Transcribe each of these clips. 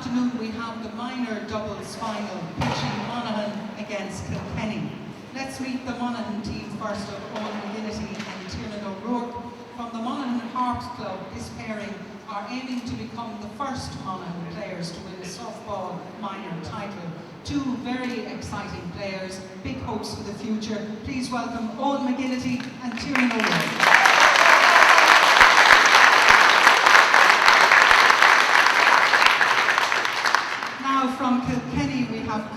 afternoon we have the minor doubles final pitching Monaghan against Kilkenny. Let's meet the Monaghan team first of Eoghan McGinnity and Tiarnan O'Rourke. From the Monaghan Harps Club, this pairing are aiming to become the first Monaghan players to win a softball minor title. Two very exciting players, big hopes for the future. Please welcome Eoghan McGinnity and Tiarnan O'Rourke. From Kilkenny we have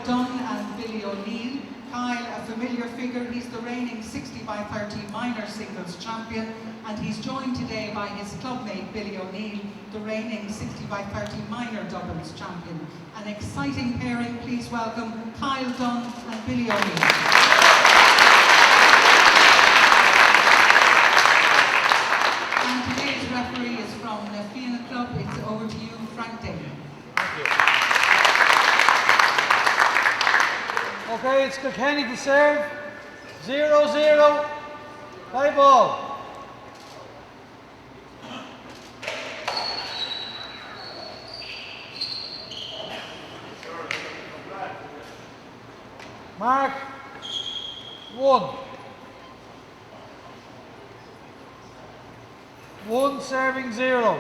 Dunne and Billy O'Neill. Kyle, a familiar figure, he's the reigning 60x30 minor singles champion, and he's joined today by his clubmate Billy O'Neill, the reigning 60x30 minor doubles champion. An exciting pairing, please welcome Kyle Dunne and Billy O'Neill. And today's referee is from the Fianna Club. It's over to you, Frank Daly. Okay, it's Kilkenny to serve. 0-0. High ball. Mark. 1. 1 serving 0.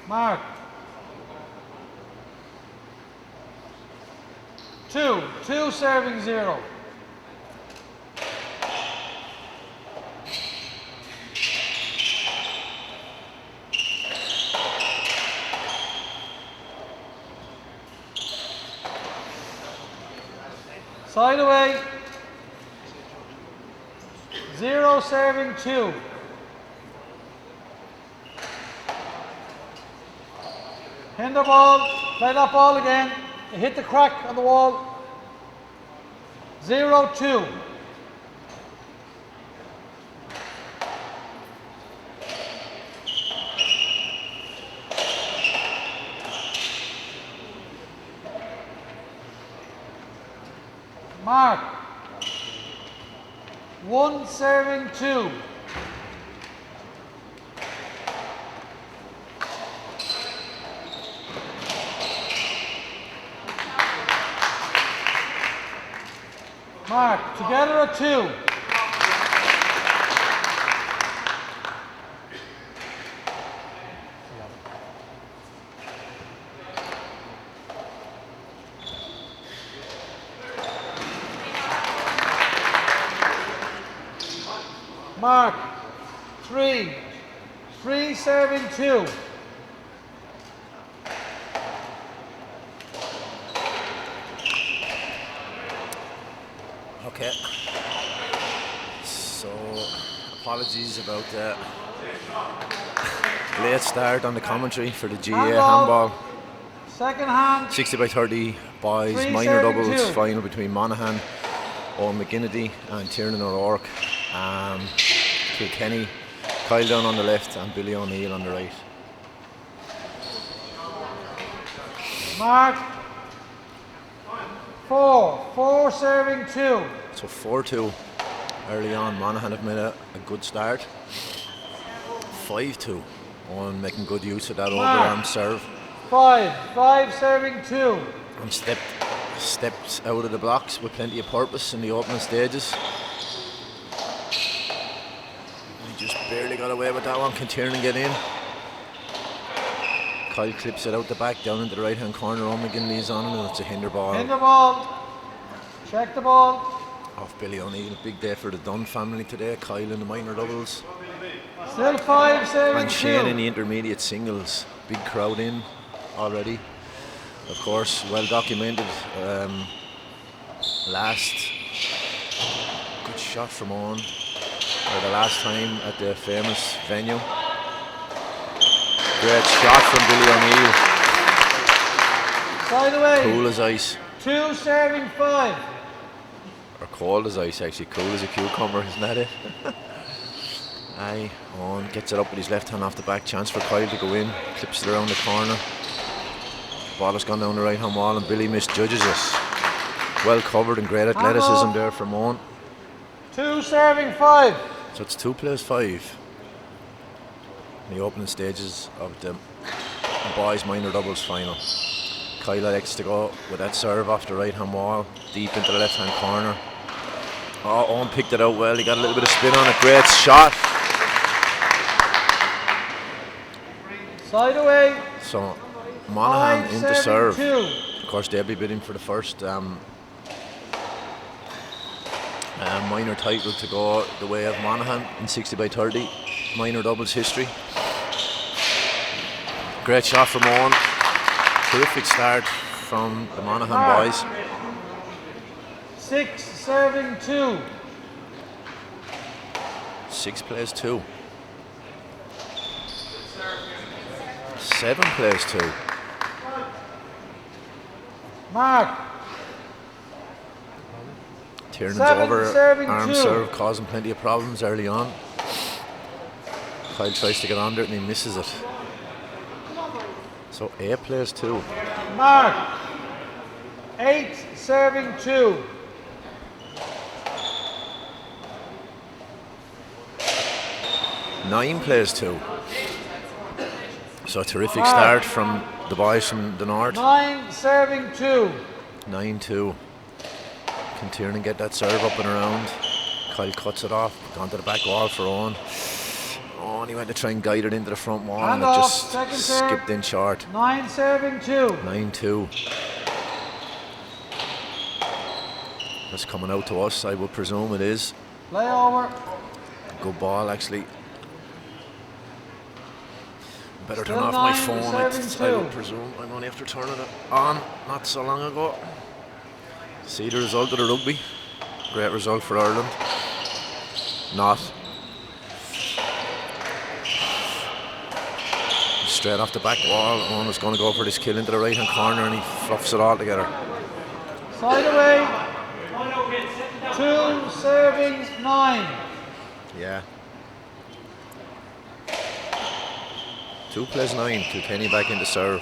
Mark. 2. 2 serving 0. Side away. 0 serving 2. Hit the ball, play that ball again. You hit the crack on the wall. 0-2. Mark. 1 serving 2. Mark, together at 2. Mark, 3. 3 serving 2. Okay, so apologies about the late start on the commentary for the GA handball. Second hand. 60x30 boys minor doubles final between Monaghan, Eoghan McGinnity and Tiarnan O'Rourke. Kilkenny, Kyle Dunne on the left and Billy O'Neill on the right. Mark. 4 serving 2. So 4-2 early on. Monaghan have made a good start. 5-2 on making good use of that overarm serve. 5 serving 2. And stepped out of the blocks with plenty of purpose in the opening stages. He just barely got away with that one. Can Tiarnan get in? Kyle clips it out the back down into the right hand corner. Eoghan McGinnity is on and it's a hinder ball. Hinder ball. Check the ball. Off Billy O'Neill. Big day for the Dunne family today. Kyle in the minor doubles. Still 5 serving 2. And Shane in the intermediate singles. Big crowd in already. Of course, well documented. Last good shot from Eoghan. For the last time at the famous venue. Great shot from Billy O'Neill. Side away. Cool as ice. 2 serving 5. Or cold as ice, actually. Cool as a cucumber, isn't that it? Aye, Eoghan gets it up with his left hand off the back. Chance for Kyle to go in. Clips it around the corner. Ball has gone down the right hand wall and Billy misjudges it. Well covered and great athleticism there from Eoghan. 2 serving 5. So it's 2 plays 5. In the opening stages of the boys minor doubles final. Kyle elects to go with that serve off the right hand wall, deep into the left hand corner. Oh, Owen picked it out well. He got a little bit of spin on it. Great shot. Side away. So Monaghan 5 into serving serve. 2. Of course, they'll be bidding for the first minor title to go the way of Monaghan in 60 by 30 minor doubles history. Great shot from Owen. Terrific start from the Monaghan boys. 6 serving 2. 6 plays 2. 7 plays 2. Mark. Tiernan's 7 over serving arm 2. serve, causing plenty of problems early on. Kyle tries to get under it and he misses it. So 8 plays 2. Mark. 8 serving 2. 9 plays 2. So a terrific start from the boys from the north. 9 serving 2. 9-2. Can Tiarnan get that serve up and around? Kyle cuts it off, gone to the back wall for Owen. Oh, and he went to try and guide it into the front wall and it just skipped in short. 9 serving 2. 9-2. That's coming out to us, I would presume it is. Play over. Good ball, actually. Better turn Still off my 9 phone, serving I 2. would presume. I'm only after turning it on not so long ago. See the result of the rugby. Great result for Ireland. Not. Straight off the back wall. Owen was going to go for this kill into the right hand corner and he fluffs it all together. Side away. 2 serving 9. Yeah. 2 plays 9. Kilkenny back into serve.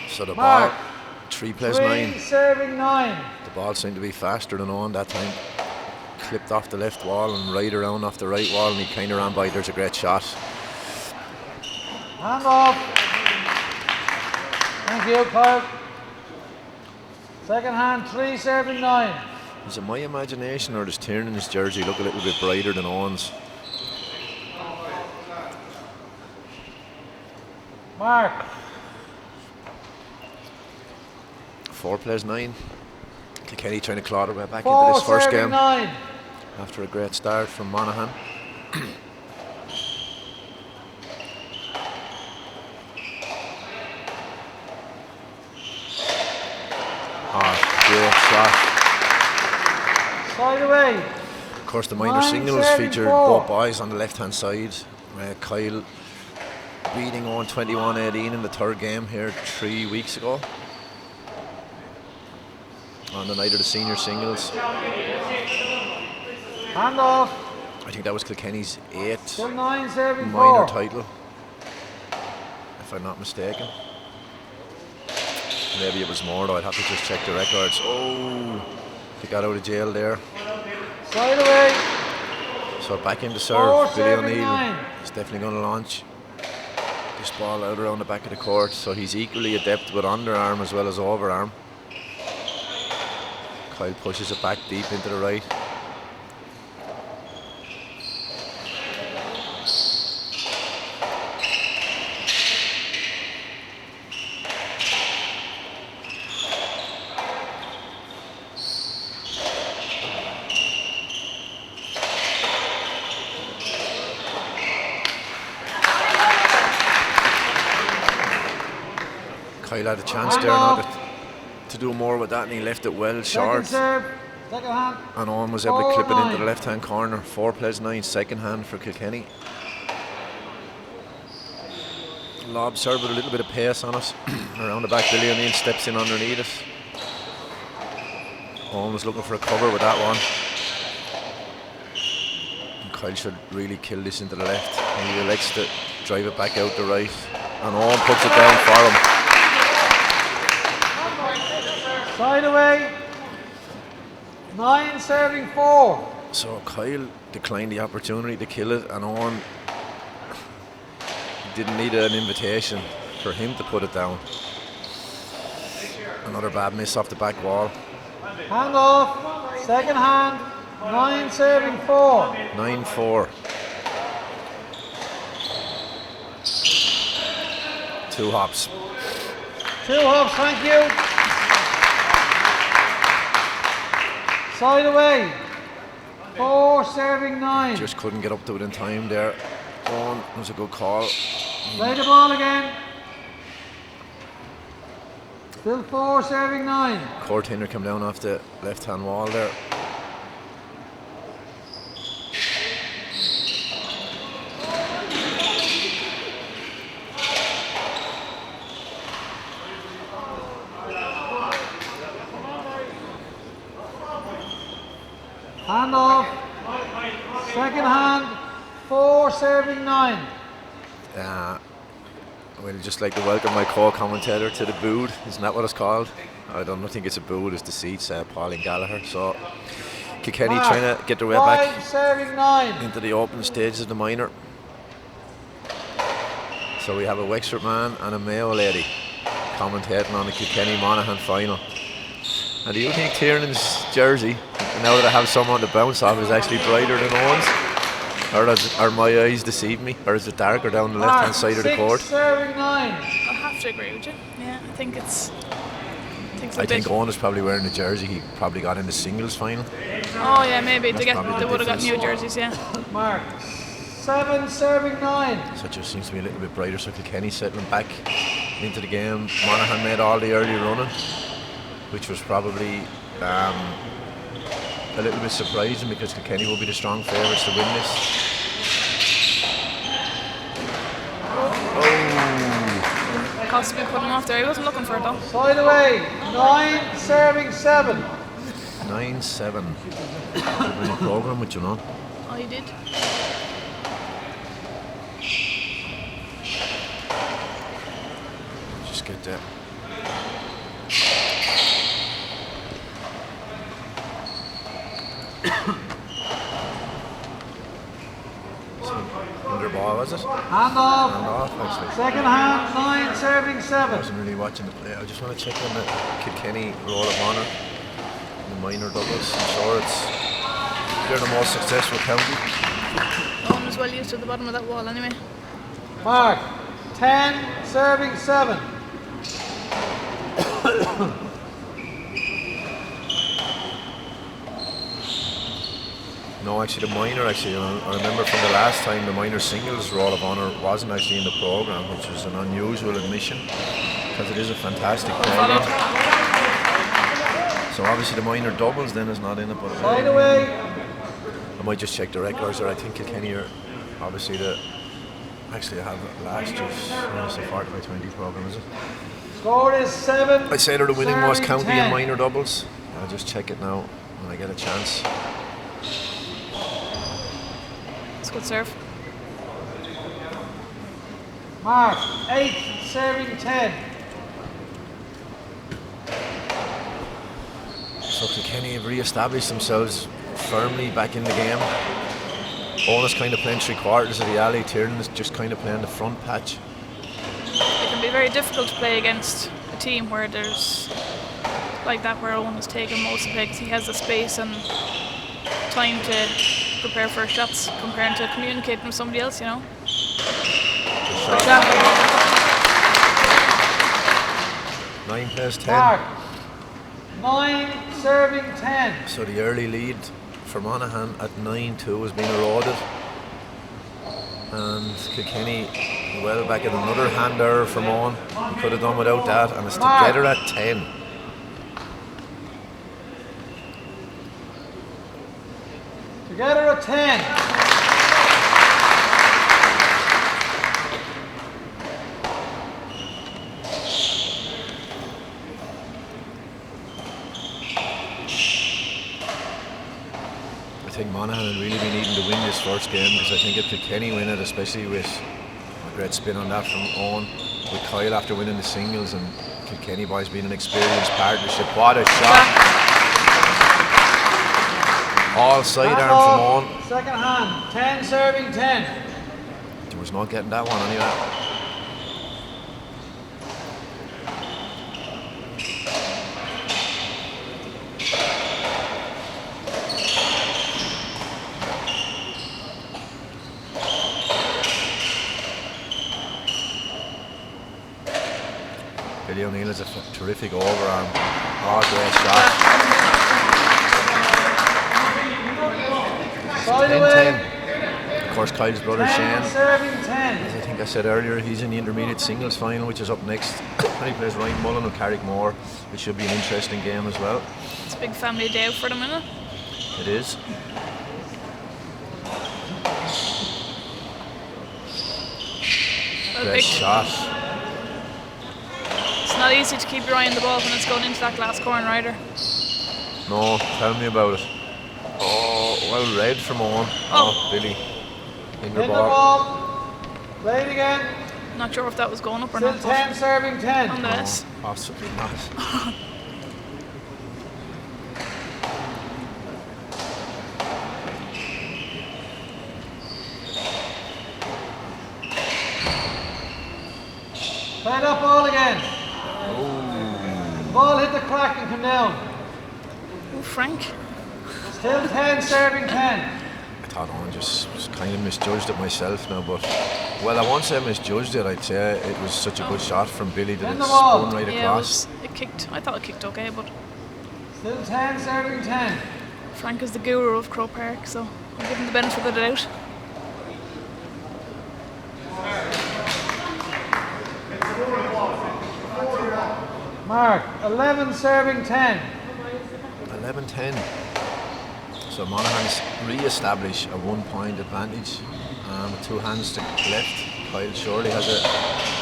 So the Mark. ball, 3 plays 3 9. serving 9. The ball seemed to be faster than Owen that time. Clipped off the left wall and right around off the right wall and he kind of ran by. There's a great shot. Hand off. Thank you, Kyle. Second hand, 3 serving 9. Is it my imagination or does Tiernan's jersey look a little bit brighter than Owen's? Mark. 4 plays 9. Kilkenny trying to claw their way back 4 into this first serving game 9. after a great start from Monaghan. Great shot. Side away. Of course, the minor 9 singles serving featured 4. both boys on the left hand side. Kyle beating on 21-18 in the third game here 3 weeks ago. On the night of the senior singles. Hand off. I think that was Kilkenny's 8th Still 9 serving minor 4. title, if I'm not mistaken. Maybe it was more though, I'd have to just check the records. Oh, he got out of jail there. Side away. So back into 4 serve, Billy serving O'Neill 9. is definitely going to launch this ball out around the back of the court. So he's equally adept with underarm as well as overarm. Kyle pushes it back deep into the right. Kyle had a chance there now to do more with that and he left it well short. Second serve. Second hand. And Owen was able to clip it into 4-9. the left hand corner. 4 plays 9, second hand for Kilkenny. Lob serve with a little bit of pace on it. Around the back, Billy O'Neill steps in underneath it. Eoghan was looking for a cover with that one. And Kyle should really kill this into the left. And he elects to drive it back out the right. And Eoghan puts it down for him. Side away. 9 serving 4. So Kyle declined the opportunity to kill it, and Eoghan didn't need an invitation for him to put it down. Another bad miss off the back wall. Hand off. Second hand. 9 serving 4. 9-4. 2 hops. 2 hops, thank you. Side away. 4 serving 9. Just couldn't get up to it in time there. Eoghan was a good call. Play the ball again. Still 4 serving 9. Court hinder come down off the left hand wall there. Hand off. Second hand. 4 serving 9. Well, just like to welcome my co-commentator to the booth. Isn't that what it's called? I don't think it's a booth, it's the seats, Pauline Gallagher. So Kilkenny trying to get their way back 5 serving 9. into the open stages of the minor. So we have a Wexford man and a Mayo lady commentating on the Kilkenny Monaghan final. And do you think Tiernan's jersey, now that I have someone to bounce off, is actually brighter than Eoghan's? Or my eyes deceive me? Or is it darker down the left hand side of the court? 6 serving 9. I'll have to agree with you. Yeah, I think it's I think Eoghan is probably wearing the jersey he probably got in the singles final. Oh yeah, maybe That's they probably the would have got difference. new jerseys, yeah. Mark. 7 serving 9. So it just seems to be a little bit brighter. So Kilkenny settling back into the game. Monaghan made all the early running, which was probably a little bit surprising because Kilkenny will be the strong favourites to win this. Cost me putting him off there. He wasn't looking for it though. Side away. 9 serving 7. 9-7. Winning programme with you know. Oh, you did? Just get that. Under ball, was it? Hand off. Hand off, actually. Second hand. 9 serving I 7. wasn't really watching the play. I just want to check on the Kilkenny Roll of Honour, the minor doubles. I'm sure they're the most successful county. Owen was well used to the bottom of that wall anyway. Mark. 10 serving 7. No, actually, the minor. I remember from the last time the minor singles Roll of Honour wasn't actually in the programme, which was an unusual admission because it is a fantastic programme. So obviously the minor doubles then is not in it, but Side away. I might just check the records there. I think Kilkenny are obviously actually I have last year's 40 by 20 programme, is it? Score is 7. I'd say they're the winning most serving county in 10. minor doubles. I'll just check it now when I get a chance. It's a good serve. Mark. 8 serving 10. So Kilkenny have re-established themselves firmly back in the game. Eoghan is kind of playing 3/4 of the alley. Tiarnan is just kind of playing the front patch. It can be very difficult to play against a team where there's like that, where Owen is taking most of it because he has the space and time to prepare for shots compared to communicating with somebody else, you know. For example, 9 plays 10. Mark. 9 serving 10. So the early lead for Monaghan at 9-2 has been eroded. And Kilkenny well back at another hand error from Eoghan. He could have done without that, and it's together at 10. Together at 10. think Monaghan will really be needing to win this first game, because I think if Kilkenny win it, especially with a great spin on that from Eoghan, with Kyle after winning the singles and Kilkenny boys being an experienced partnership. What a shot! All sidearm from Eoghan. Second hand, 10 serving 10. There was not getting that one anyway. Billy O'Neill is a terrific overarm. Oh, great shot. 10-10. Of course, Kyle's brother Shane, serving 10. as I think I said earlier, he's in the intermediate singles final, which is up next. And he plays Ryan Mullen and Carrickmore, which should be an interesting game as well. It's a big family day out for them, isn't it? It is. A Great big shot. It's not easy to keep your eye on the ball when it's going into that glass corner either. No, tell me about it. Oh, well read from Eoghan. Oh, Billy. In the In the ball. ball. Play it again. Not sure if that was going up or Still not. 10 serving 10. Nonetheless. No, possibly not. Play that ball again. Ball hit the crack and come down. Oh, Frank. Still 10 serving 10. I thought Eoghan just kind of misjudged it myself now, but well, I won't say I misjudged it. I'd say it was such a good shot from Billy that In it the ball. spun right Yeah, across. it kicked. I thought it kicked okay, but Still 10 serving 10. Frank is the guru of Crow Park, so I'll give him the benefit of the doubt. Mark, 11 serving 10. 11-10. So Monaghan's re-establish a 1 point advantage with 2 hands to left. Kyle surely has a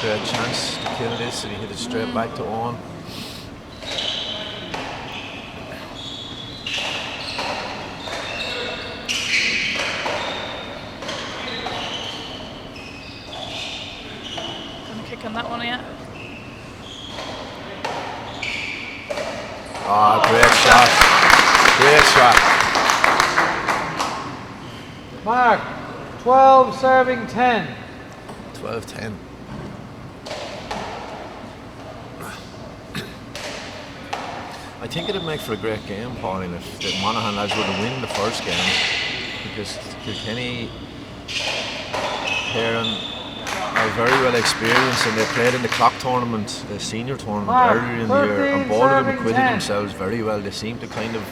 great chance to kill this, and he hit it straight back to Eoghan. Gonna kick on that one yet. Ah, great shot. Great shot. Mark, 12 serving 10. 12-10. I think it'd make for a great game, Pauline, if the Monaghan lads were to win the first game, because Kilkenny, Tiarnan are very well experienced, and they played in the clock tournament, the senior tournament earlier in the year, and both of them acquitted themselves very well. They seem to kind of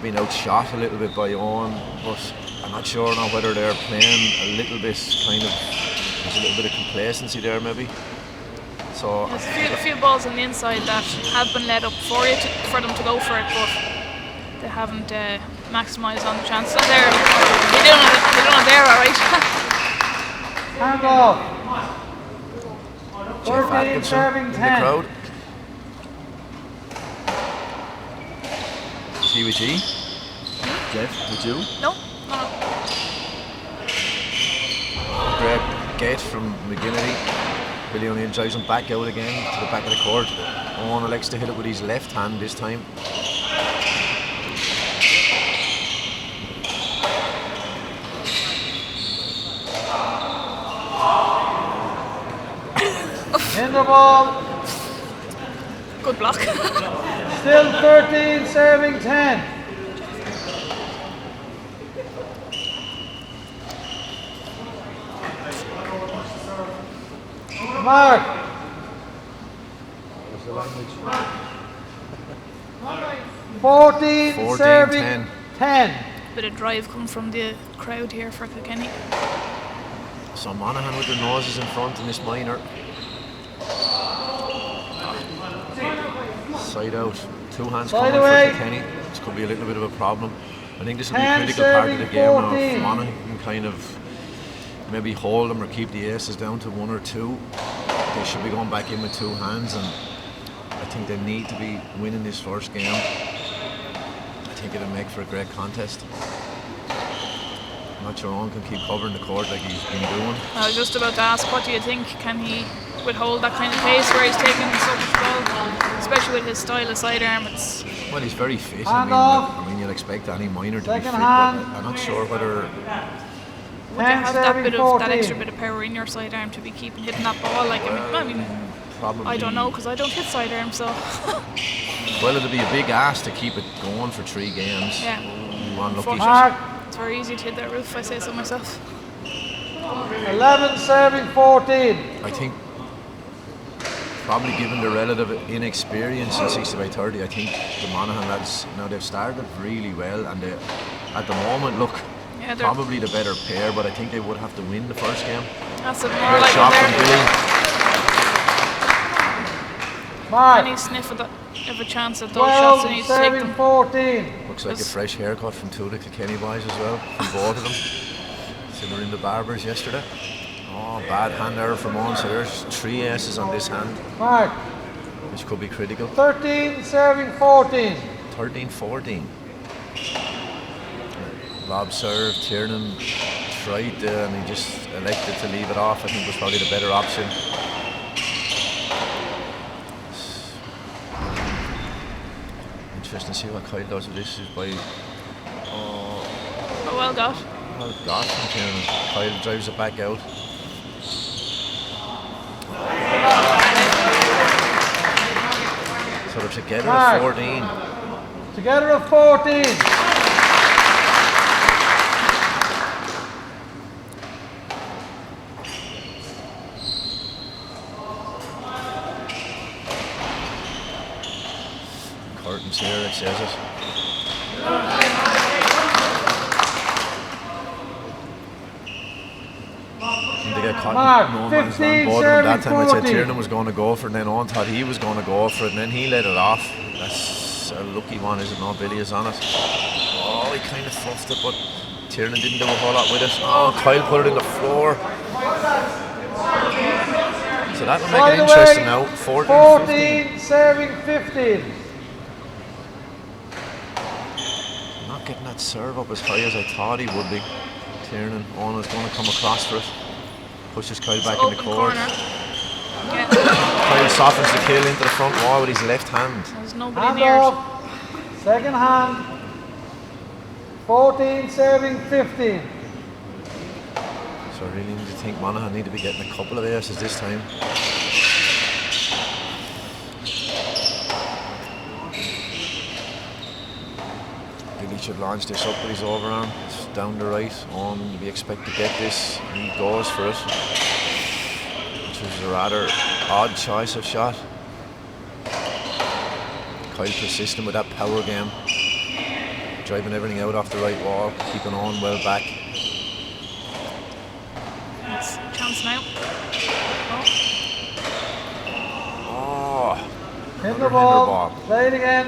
been outshot a little bit by Eoghan, but I'm not sure now whether they're playing a little bit kind of, there's a little bit of complacency there maybe. So There's a few balls on the inside that have been led up for them to go for it, but they haven't maximised on the chances. And they're doing it there, all right. Hand off. Jeff 13 Atkinson serving in the 10. crowd. See with G? Jeff, with you? No. Great gate from McGinnity. Billy O'Neill drives him back out again to the back of the court. Eoghan elects to hit it with his left hand this time. In the ball. Good block. Still 13 serving 10. Mark. 14 serving 14-10. 10. Bit of drive come from the crowd here for Kilkenny. So Monaghan with their noses in front in this minor. Side out. 2 hands Side coming away. for Kilkenny. This could be a little bit of a problem. I think this will be a Hand critical part of the serving game now. 14. If Monaghan can kind of maybe hold them or keep the aces down to 1 or 2, they should be going back in with 2 hands, and I think they need to be winning this first game. I think it'll make for a great contest. I'm not sure Eoghan can keep covering the court like he's been doing. I was just about to ask, what do you think? Can he withhold that kind of pace where he's taking so much ball? Especially with his style of sidearm, it's... Well, he's very fit. Hand I mean, you'll expect any minor to be fit, but I'm not sure whether... Would you have that extra bit of power in your sidearm to be keeping hitting that ball? Like, I mean probably, I don't know, because I don't hit sidearm, so... Well, it'll be a big ask to keep it going for 3 games. Yeah. One lucky Mark, It's very easy to hit that roof, if I say so myself. 11 serving 14. I think, probably given the relative inexperience in 60 by 30, I think the Monaghan lads, now they've started really well, and they, at the moment, look, Yeah, they're probably the better pair, but I think they would have to win the first game. that's it, more Great like shot from there. Billy. Mark, Any sniff of a chance at those shots, and 12 he's to take serving them. 14. Looks like a Yes. fresh haircut from 2 of the Kilkenny boys as well, from both of them. So they were in the barbers yesterday. Oh, bad hand error from Eoghan, so there's 3 aces on this hand, Mark, which could be critical. 13 serving 14. 13-14. Lob serve, Tiarnan tried and he just elected to leave it off. I think was probably the better option. Interesting to see what Kyle does with this. Is by Oh, well got. well got from Tiarnan. Kyle drives it back out. So they're together at 14. Together at 14. Curtains here, it says it. And they get caught Mark, in no man's 15, land. Both of them that time I said 14. Tiarnan was going to go for it, and then Eoghan thought he was going to go for it, and then he let it off. That's a lucky one, is it not? Billy is on it. Oh, he kind of fluffed it, but Tiarnan didn't do a whole lot with it. Oh, Kyle put it in the floor. So that will make By it the interesting way, now. 14-15. 14 serving 15. Not getting that serve up as high as I thought he would be. Tiarnan, Eoghan is going to come across for it. Pushes Kyle back in the Open court. corner. Yeah, Kyle softens the kill into the front wall with his left hand. there's nobody Hand near it. off. Second hand. 14 serving 15. So I really need to think Monaghan need to be getting a couple of aces this time. Billy should launch this up with his overarm. It's down the right. On, we expect to get this. And he goes for it. Which was a rather odd choice of shot. Kyle persistent with that power game. Driving everything out off the right wall. Keeping on well back. It's a chance now. Oh, Hit another the ball. ball. Play it again.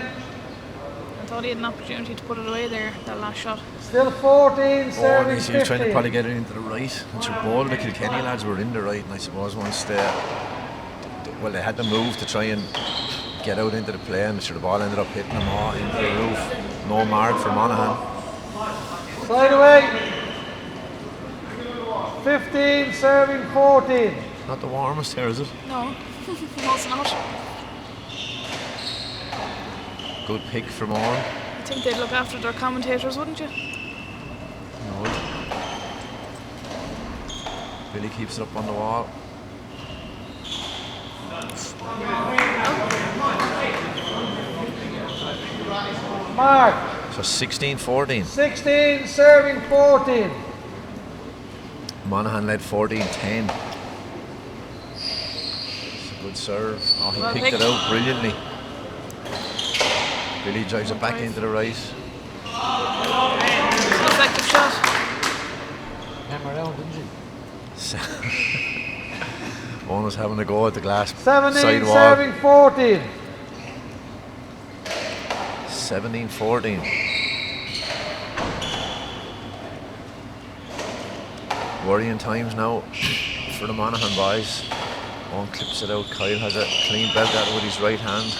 I thought he had an opportunity to put it away there, that last shot. Still 14 Oh, and serving he's trying to 15. probably get it into the right. And so both of the Kilkenny lads were in the right, and I suppose once they had to move to try and get out into the play, and the ball ended up hitting them all into the roof. No mark for Monaghan. Side away. 15 serving 14. Not the warmest here, is it? No, no it's not. Good pick from Eoghan. I think they'd look after their commentators, wouldn't you? No. Billy keeps it up on the wall. Mark. So 16-14. 16 serving 14. Monaghan led 14-10. It's a good serve. Oh, he Well picked picked. it out brilliantly. Billy drives it back into the right. It's an effective shot. Hammer down, didn't you? Eoghan was having a go at the glass 17 side wall. serving 14. 17-14. Worrying times now for the Monaghan boys. Eoghan clips it out. Kyle has a clean belt at it with his right hand.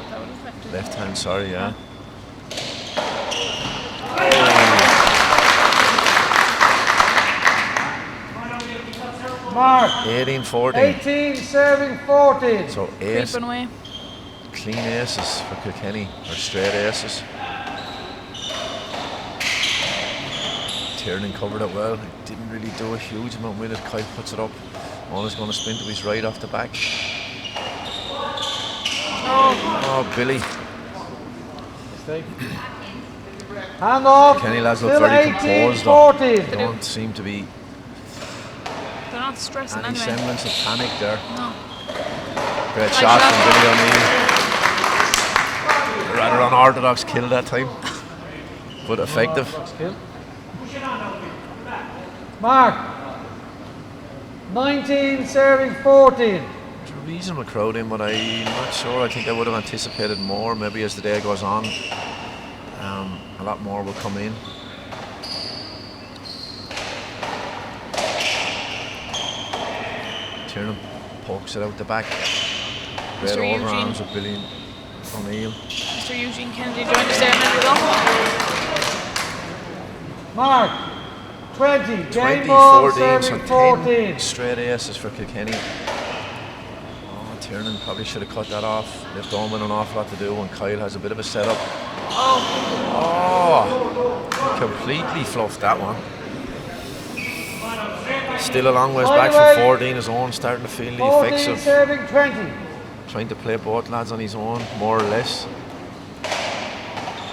That would affect it. Left hand, sorry, yeah. Mark. 18-14. 18 serving 14. So ace, Creeping away. clean aces for Kilkenny, or straight aces. Tiarnan covered it well. He didn't really do a huge amount with it. Kyle puts it up. Always going to spin to his right off the back. Oh, Billy. Mistake. Hand off. Kenny lads look Still very 18, composed though. 14. They don't seem to be They're not stressing any anyway. semblance of panic there. No. Great shot from Billy O'Neill. Rather unorthodox kill that time, but effective. Mark. 19 serving 14. It's a reasonable crowd in, but I'm not sure. I think I would have anticipated more. Maybe as the day goes on, a lot more will come in. Tiarnan pokes it out the back. Great Mr. overarms Eugene. of Billy O'Neill. Mr. Eugene Kennedy joined us there a minute ago. Mark. 20. Game 20-14, ball so serving 10 14. straight aces for Kilkenny. Oh, Tiarnan probably should have cut that off. Left Owen an awful lot to do, and Kyle has a bit of a setup. Oh, completely fluffed that one. Still a long ways back from 14. His own starting to feel the effects 14 of serving 20. trying to play both lads on his own, more or less.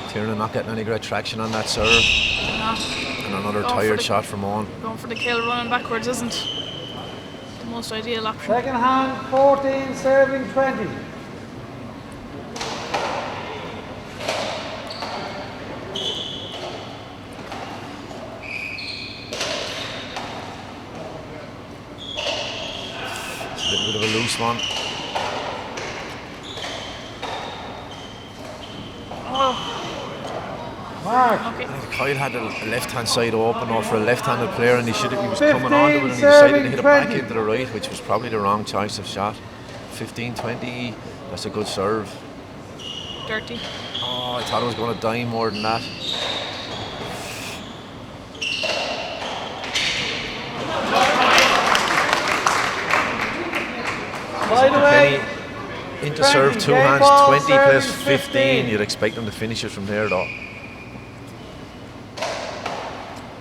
Tiarnan not getting any great traction on that serve. No. And another Going for tired the- shot from Owen. Going for the kill running backwards isn't the most ideal option. Second hand 14 serving 20. It's a little bit of a loose one. Mark. Okay. Kyle had the left-hand side open or for a left-handed player, and he was 15 coming onto it, and he decided to serving hit it back 20. into the right, which was probably the wrong choice of shot. 15-20, that's a good serve. Dirty. Oh, I thought it was going to die more than that. By the way, Kenny into 20, serve, two game hands, ball, 20 plus serving 15. 15. You'd expect them to finish it from there though.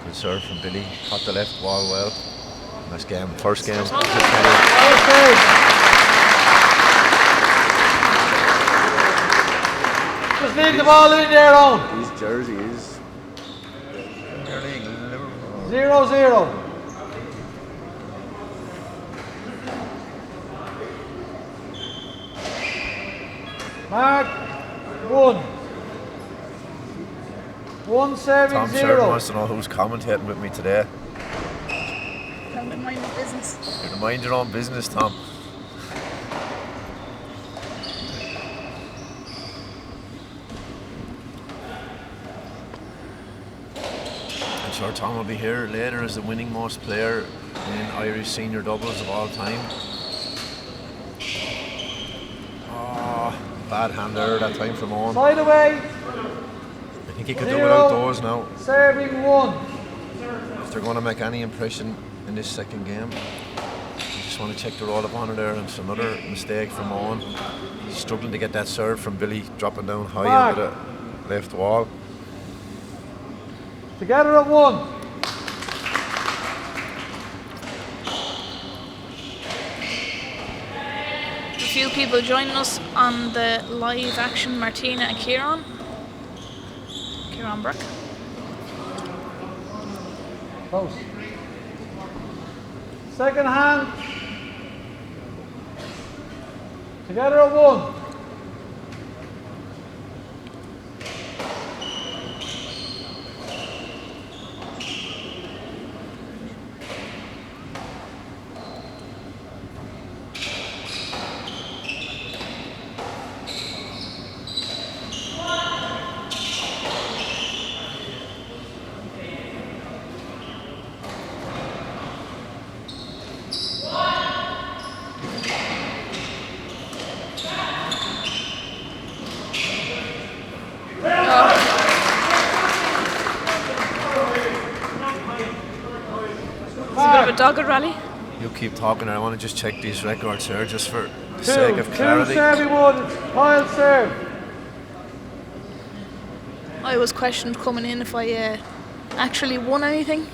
Good serve from Billy, caught the left wall well. Nice game, first game. First one. okay. Just leave the ball in there, on. His jersey is 0-0. Mark, 1. 1 serving Tom 0. Sheridan wants to know who's commentating with me today. Tell me mind my business. You're to mind your own business, Tom. I'm sure Tom will be here later as the winning most player in Irish senior doubles of all time. Oh, bad hand there that time from Owen. Side away, I think he could do 0. without those now. serving 1. If they're going to make any impression in this second game. I just want to check the roll of honour there, and it's another mistake from Owen. He's struggling to get that serve from Billy, dropping down high Mark. into the left wall. Together at 1. A few people joining us on the live action, Martina and Kieran. Kieran Burke. Close. Second hand. Together at 1. dogged rally. You keep talking, I want to just check these records here just for the sake of Two clarity. serving one. Kyle serve. I was questioned coming in if I actually won anything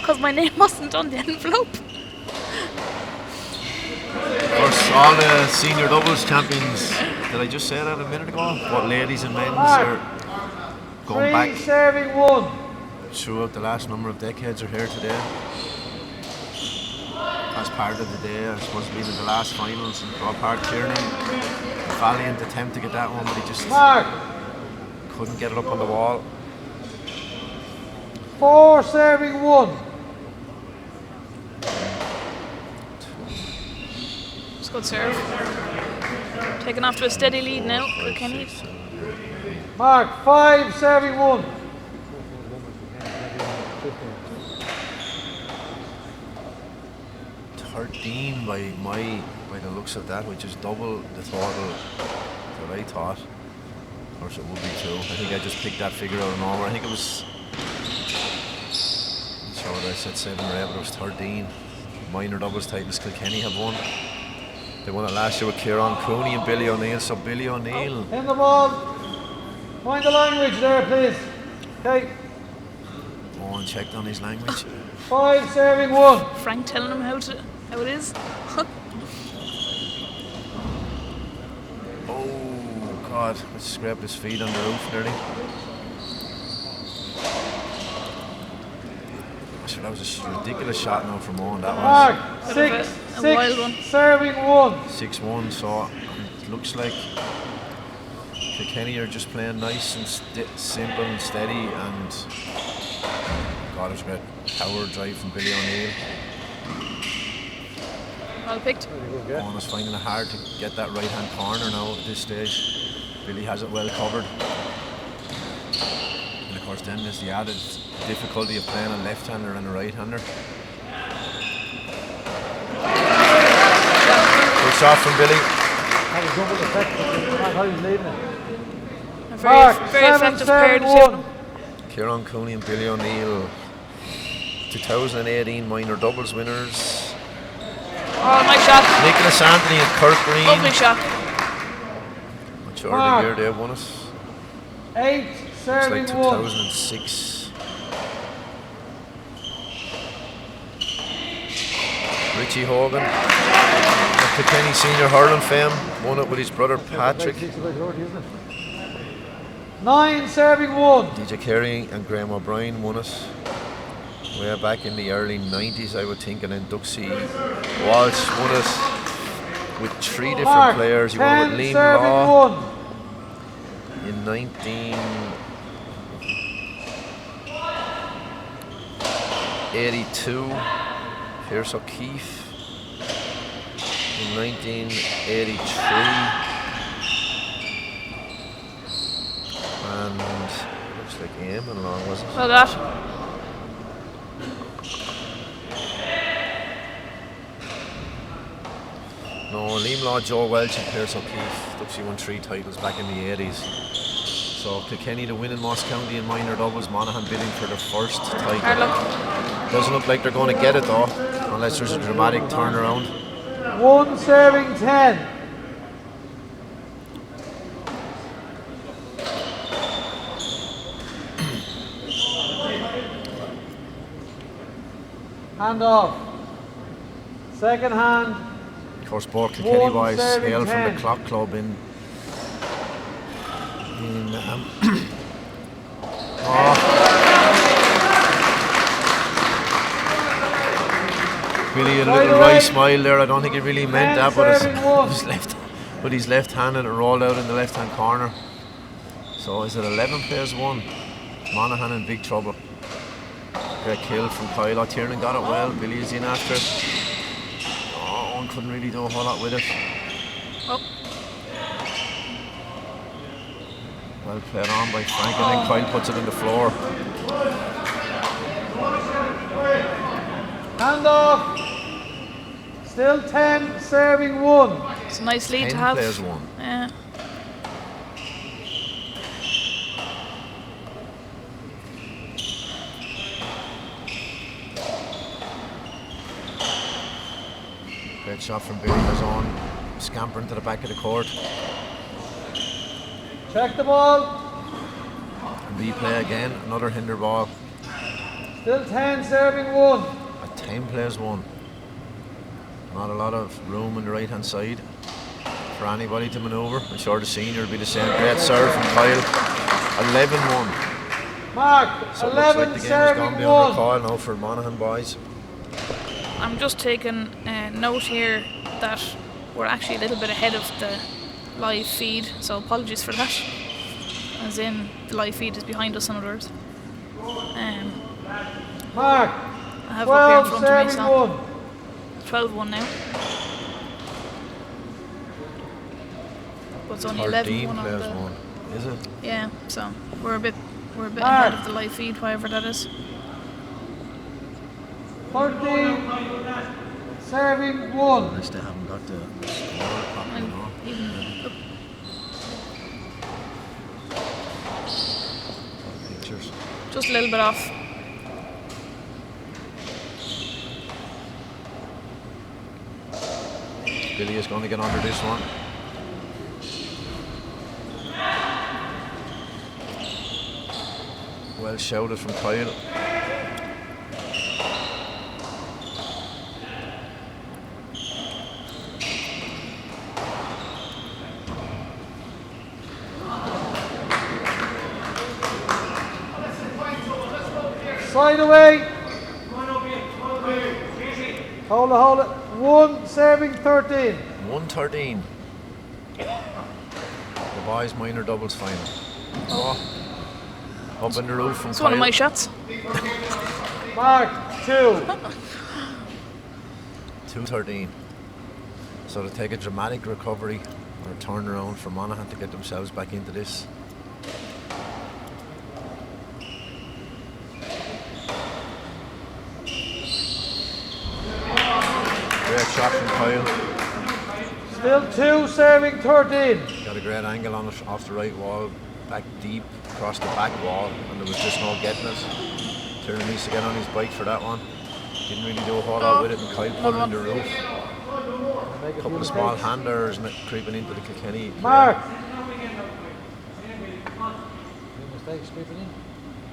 because my name wasn't on the envelope. Of course, all the senior doubles champions, did I just say that a minute ago? What ladies and men's are going back Serving one. throughout the last number of decades are here today. As part of the day, I suppose being in the last finals in Crow Park, Tiarnan. Valiant attempt to get that one, but he just couldn't get it up on the wall. 4 serving one. It's a good serve. Taken off to a steady lead now, Kilkenny. Mark, 5 serving one. 13 by the looks of that, which is double the total that I thought. Of course, it would be 2. I think I just picked that figure out of nowhere. I think it was. I'm sure what I said 7 or 8, but it was 13 minor doubles titles Kilkenny have won. They won it last year with Kieran Cooney and Billy O'Neill. So Billy O'Neill. In the ball. Mind the language there, please. Okay. Owen checked on his language. 5 serving one. Frank telling him how it is. Oh God! I scraped his feet on the roof nearly. Actually, that was a ridiculous shot now from Owen. That was. Mark, Bit of 6 a wild one. serving one. 6-1, so it looks like Kilkenny are just playing nice and simple and steady, and God, it was a great power drive from Billy O'Neill. Well picked. Owen is finding it hard to get that right hand corner now at this stage. Billy has it well covered. And of course then there's the added difficulty of playing a left-hander and a right-hander. Good shot from Billy. Had a double effect. How he's leading it. A very, Mark, very 7 effective pair to serving two. one. Kieran Cooney and Billy O'Neill, 2018 minor doubles winners. Oh, nice shot. Nicholas Anthony and Kirk Green. Lovely shot. Which early year they won it. 8 It's serving like one. 2006. Richie Hogan, the Kilkenny senior hurling fame, won it with his brother Patrick. 9 serving one. DJ Carey and Graham O'Brien won it way back in the early 90s, I would think, and then Duxie Walsh won it with 3 different Mark, players. He won it 10 with Liam serving Law one. in 1982, Pierce O'Keefe in 1983, and looks like Eamon Long, was it? Well that. No, Liam Law, Joe Welch and Pierce O'Keefe. Duxie won 3 titles back in the 80s. So Kilkenny to win in Moss County in minor doubles, Monaghan bidding for their first title. Hard luck. Doesn't look like they're going to get it though, unless there's a dramatic turnaround. 1 serving 10. Hand off. Second hand. Of course, both Kilkenny 1 boys serving hail from 10. the Clock Club in Billy, a little wry smile there. I don't think he really meant that, but he's left-handed and rolled out in the left-hand corner. So is it 11 plays 1? Monaghan in big trouble. Great kill from Kyle. Tiarnan got it well. Billy is in after it. Oh, one couldn't really do a whole lot with it. Oh. Well played on by Frank, and then Kyle puts it in the floor. Hand off. Still 10 serving 1. It's a nice lead 10 to have. plays 1. Yeah. Great shot from Billy Mazzon, scampering to the back of the court. Check the ball. Replay again, another hinder ball. Still 10 serving 1. At 10 plays 1. Not a lot of room on the right hand side for anybody to manoeuvre. I'm sure the senior will be the same. Great serve from Kyle. 11-1. Mark, So it 11 looks like the game is serving going to be 1. under call now for Monaghan boys. I'm just taking note here that we're actually a little bit ahead of the live feed, so apologies for that. As in, the live feed is behind us, in other words. Mark, I have it up here in 12 front of me, serving so 1. 12-1 now. But it's only 13 11-1 on plays the... 1. Is it? Yeah, so we're a bit ahead of the live feed, whatever that is. 13 serving 1. Unless they haven't got the score properly And on. even Pictures. just a little bit off. Billy is going to get under this one. Well shouted from Kyle. Side away. Hold it. 1 serving 13. 1-13. The boys minor doubles final. Oh. Up in the roof from It's Kyle. one of my shots. Mark, 2. 2-13. So to take a dramatic recovery or a turnaround for Monaghan to get themselves back into this. Great shot from Kyle. Still 2 serving 13. Got a great angle on it off the right wall, back deep across the back wall, and there was just no getting it. Tiarnan needs to get on his bike for that one. Didn't really do a whole lot with it, and Kyle put it in the roof. A couple of small handers creeping into the Kilkenny. Mark,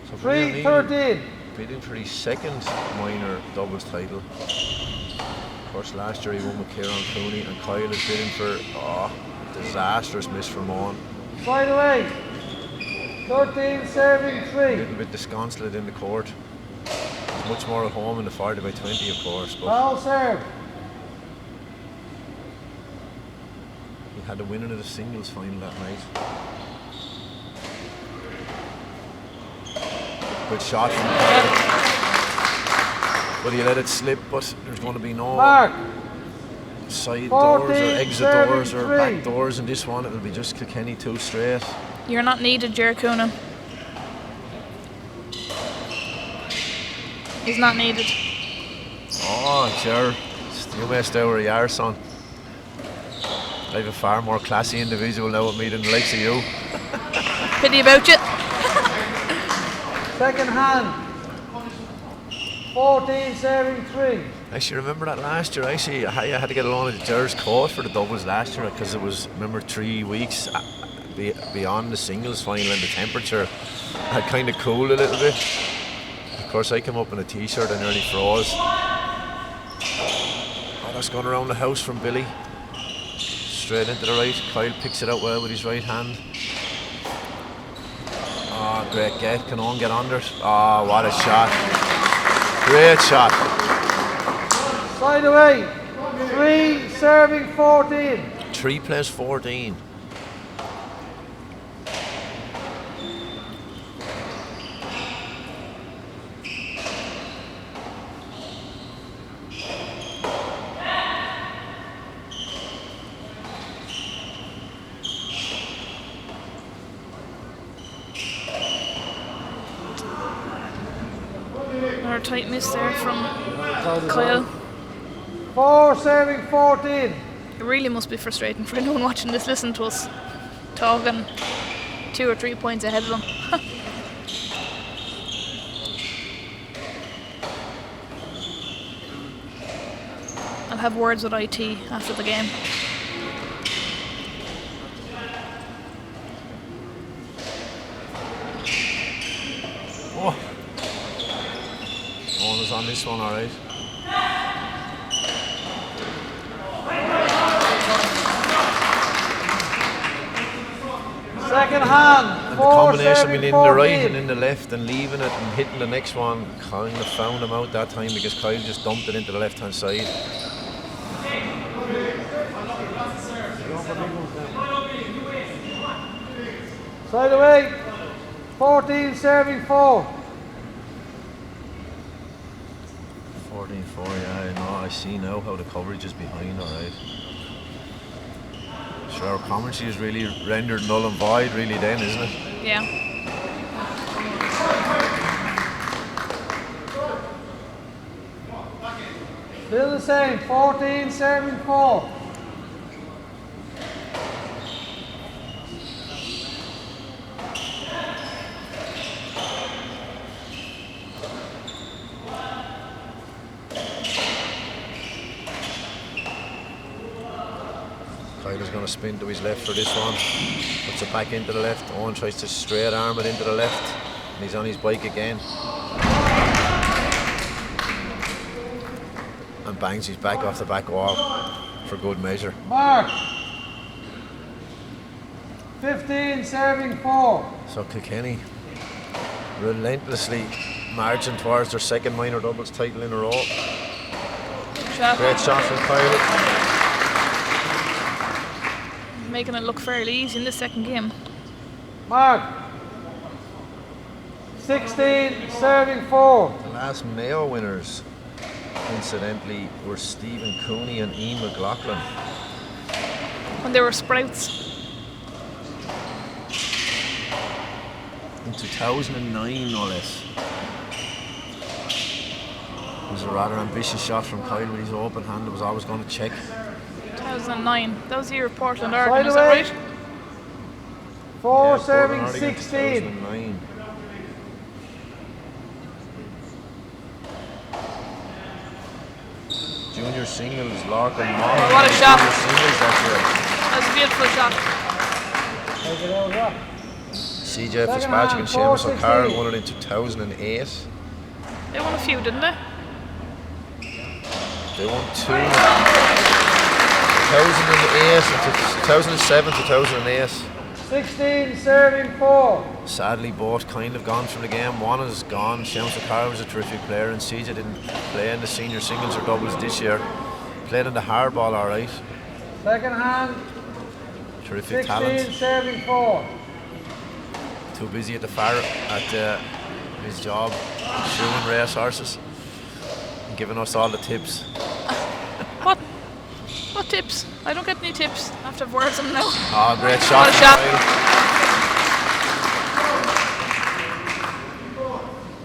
So 3-13. bidding for his second minor doubles title. Of course, last year he won with Kieran Cooney, and Kyle is bidding for a disastrous miss from Owen. Side away. 13 serving A 3. little bit disconsolate in the court. He's much more at home in the 40 by 20, of course, but Foul serve. he had the winner of the singles final that night. Good shot from Kyle. But he let it slip, but there's going to be no Mark, side doors or 14, exit doors or 33. back doors in this one. It'll be just Kilkenny 2 straight. You're not needed, Jer Coonan. He's not needed. Oh, sure. You messed over a yard, son. I have a far more classy individual now with me than the likes of you. Pity about you. second hand. 14 serving 3. Actually, remember that last year? Actually, I had to get along with the Gers court for the doubles last year because it was, remember, 3 weeks beyond the singles final, and the temperature had kind of cooled a little bit. Of course, I came up in a t-shirt and nearly froze. Oh, that's going around the house from Billy. Straight into the right. Kyle picks it out well with his right hand. Oh, great get. Can on get under it? Oh, what a shot. Great shot. Side away. 3 serving 14. 3 plays 14. Another tight miss there from Kyle. 4 serving 14. It really must be frustrating for anyone watching this, listening to us talking 2 or 3 points ahead of them. I'll have words with IT after the game. Oh. Owen is on this one, all right. Second hand. And the combination between the right and in the left and leaving it and hitting the next one kind of found him out that time because Kyle just dumped it into the left hand side. Side away. 14 serving 4. 14-4, yeah, I know. I see now how the coverage is behind, all right. Sure, our commentary is really rendered null and void, really, then, isn't it? Yeah. Still the same. 14 serving 4. Kyler's going to spin to his left for this one. Puts it back into the left. Owen tries to straight arm it into the left. And he's on his bike again. And bangs his back off the back wall for good measure. Mark. 15 serving 4. So Kilkenny relentlessly marching towards their second minor doubles title in a row. Shot. Great shot from Kyle. Making it look fairly easy in the second game. Mark. 16 serving 4. The last Mayo winners, incidentally, were Stephen Cooney and Ian McLaughlin. When they were sprouts. In 2009, no less. It was a rather ambitious shot from Kyle with his open hand. It was always going to check. 2009. That was the year of Portland, Side Oregon, is that away. right? 4 Yeah, serving Portland, Oregon, 16. 2009. Junior singles, Larkin and Monaghan. What a shot. Junior singles That was a beautiful shot. Take it out, Rock. CJ Second Fitzpatrick and hand, Seamus O'Carroll 4-16. won it in 2008. They won a few, didn't they? They won 2007, 2008. 16 serving 4. Sadly, both kind of gone from the game. One is gone. Seamus O'Carroll was a terrific player, and CJ didn't play in the senior singles or doubles this year. Played in the hardball, all right. Second hand. Terrific 16 talent. serving 4. Too busy at the far at his job, shoeing race horses, and giving us all the tips. What? What tips? I don't get any tips. I have to have words on them now. Oh, great shot. What a shot.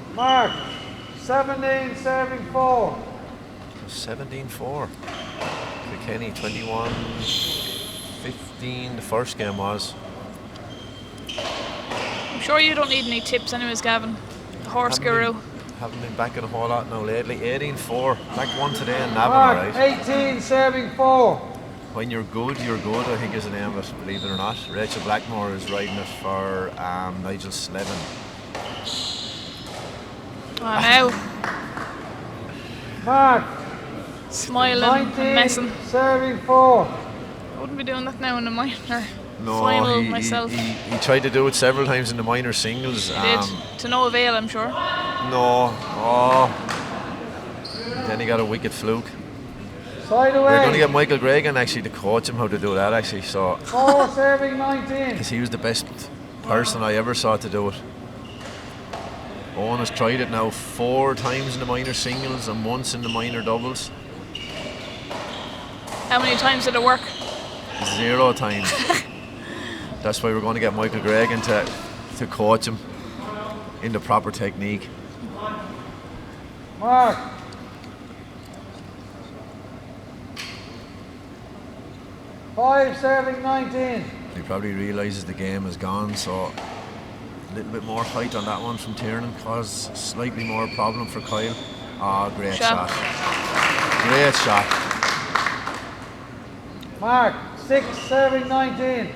from Mark. 17 serving 4. 17-4. Kilkenny 21-15. The first game was. I'm sure you don't need any tips anyways, Gavin. The horse guru. Haven't been back in a whole lot now lately. 18-4. Back one today in Navan, Mark. alright. 18 serving 4. When you're good, I think is the name of it, believe it or not. Rachel Blackmore is riding it for Nigel Slevin. Oh, now. Mark. Smiling and 19 messing. serving 4. I wouldn't be doing that now in the minor No, final he myself. he tried to do it several times in the minor singles. He did. To no avail, I'm sure. No. Oh. Then he got a wicked fluke. Side We're going to away. get Michael Gregan actually to coach him how to do that actually. So 4 serving 19. because he was the best person I ever saw to do it. Owen has tried it now 4 times in the minor singles and once in the minor doubles. How many times did it work? 0 times. That's why we're going to get Michael Gregan to coach him in the proper technique. Mark. Five serving 19. He probably realises the game is gone, so a little bit more height on that one from Tiarnan caused slightly more problem for Kyle. Ah, great Shot. shot. Great shot. Mark, 6 serving 19.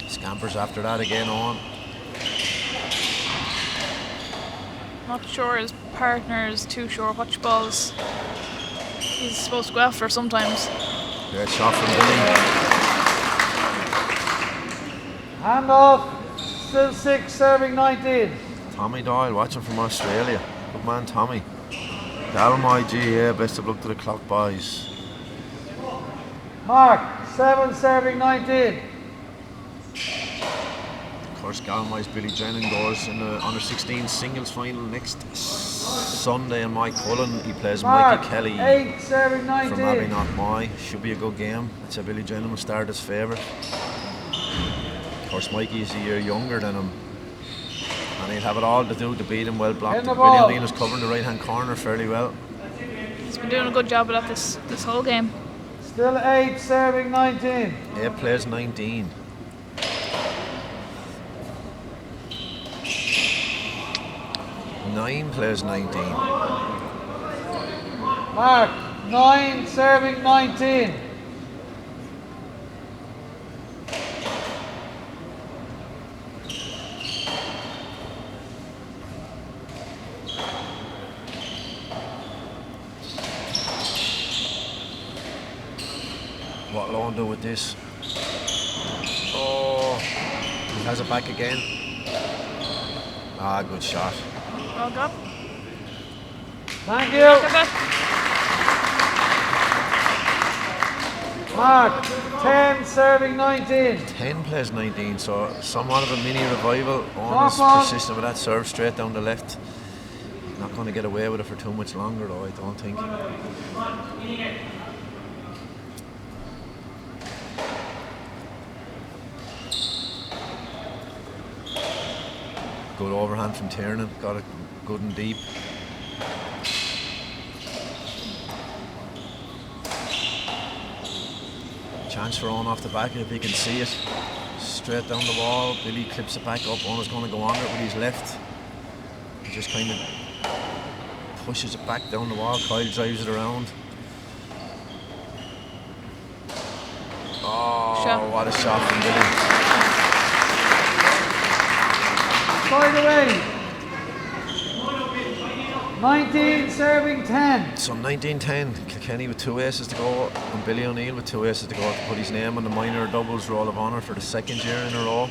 Scampers after that again on. Not sure his partner is too sure which balls he's supposed to go after sometimes. Great shot from Dunne. Hand off, still 6 serving 19. Tommy Doyle watching from Australia. Good man, Tommy. Dalmy G, best of luck to the clock boys. Mark, 7 serving 19. Of course, Galway's Billy Drennan goes in the under 16 singles final next Sunday, and Mike Cullen, he plays Mark, Mikey Kelly 8 serving 19. from Abbey Should be a good game. I'd say Billy Drennan will start as favourite. Of course, Mikey is a year younger than him, and he'll have it all to do to beat him well blocked. Billy O'Neill is covering the right hand corner fairly well. He's been doing a good job of that this whole game. Still 8 serving 19. 8 plays 19. Nine plays 19. Mark, 9 serving 19. What'll Eoghan do with this? Oh, he has it back again. Ah, good shot. Well done. Thank you. Look at that. Mark, 10 serving 19. 10 plays 19, so somewhat of a mini revival. Top Eoghan on. is persistent with that serve straight down the left. Not going to get away with it for too much longer though, I don't think. Good overhand from Tiarnan, got it good and deep. Chance for Eoghan off the back if he can see it. Straight down the wall, Billy clips it back up. Eoghan's going to go on it with his left. He just kind of pushes it back down the wall. Kyle drives it around. Oh, Shot. what a shot from Billy. By the way, 19 serving 10. So 19-10, Kilkenny with 2 aces to go, and Billy O'Neill with 2 aces to go to put his name on the minor doubles roll of honour for the 2nd year in a row.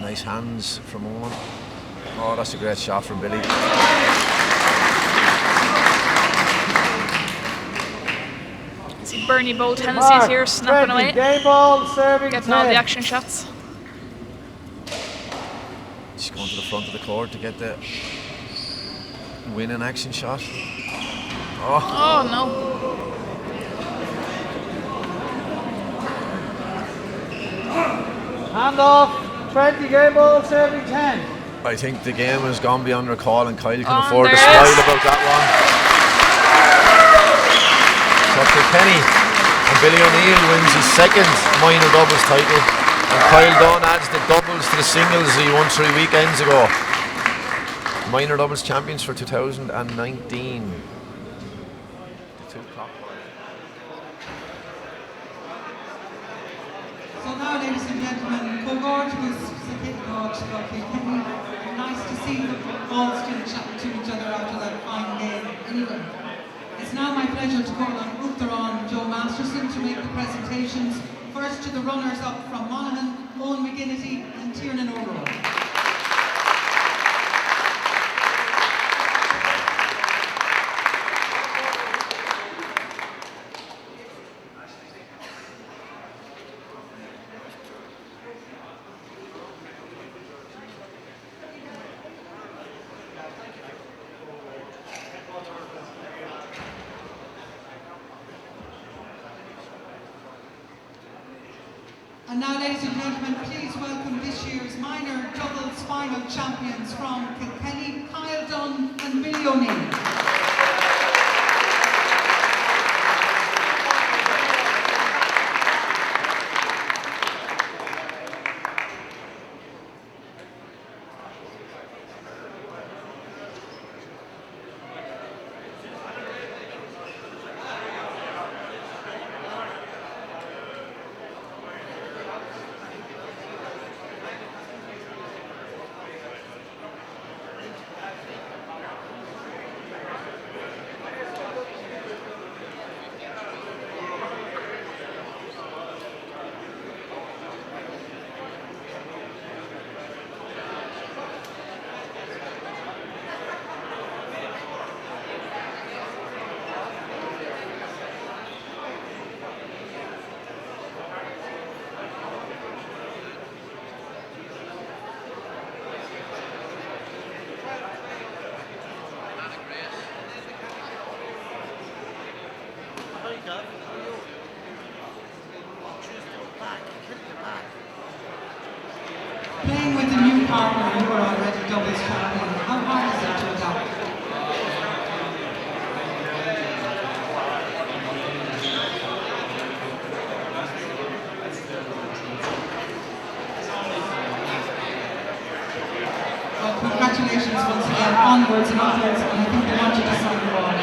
Nice hands from Eoghan. Oh, that's a great shot from Billy. See Bernie both Hennessy's here snapping 20, away. game ball serving Getting 10. all the action shots. She's going to the front of the court to get the winning action shot. Oh, Oh no. Hand off, 20, game ball serving 10. I think the game has gone beyond recall, and Kyle can Oh, afford to there smile it is. about that one. So Kilkenny and Billy O'Neill wins his 2nd minor doubles title, and Kyle Dunne adds the doubles to the singles he won 3 weekends ago. Minor doubles champions for 2019. The 2 o'clock. So now, ladies and gentlemen, Cogort was Kilkenny. Nice to see them all still chatting to each other after that fine game. Anyway, it's now my pleasure to call on Uachtaráin Joe Masterson to make the presentations. First to the runners-up from Monaghan, Eoghan McGinnity and Tiarnan O'Rourke. And now, ladies and gentlemen, please welcome this year's minor doubles final champions from Kilkenny, Kyle Dunne and Billy O'Neill. Playing with a new partner, you were already doubles champion. How hard is it to adapt? Well, congratulations once again, onwards and upwards, and I think they want you to sign the ball.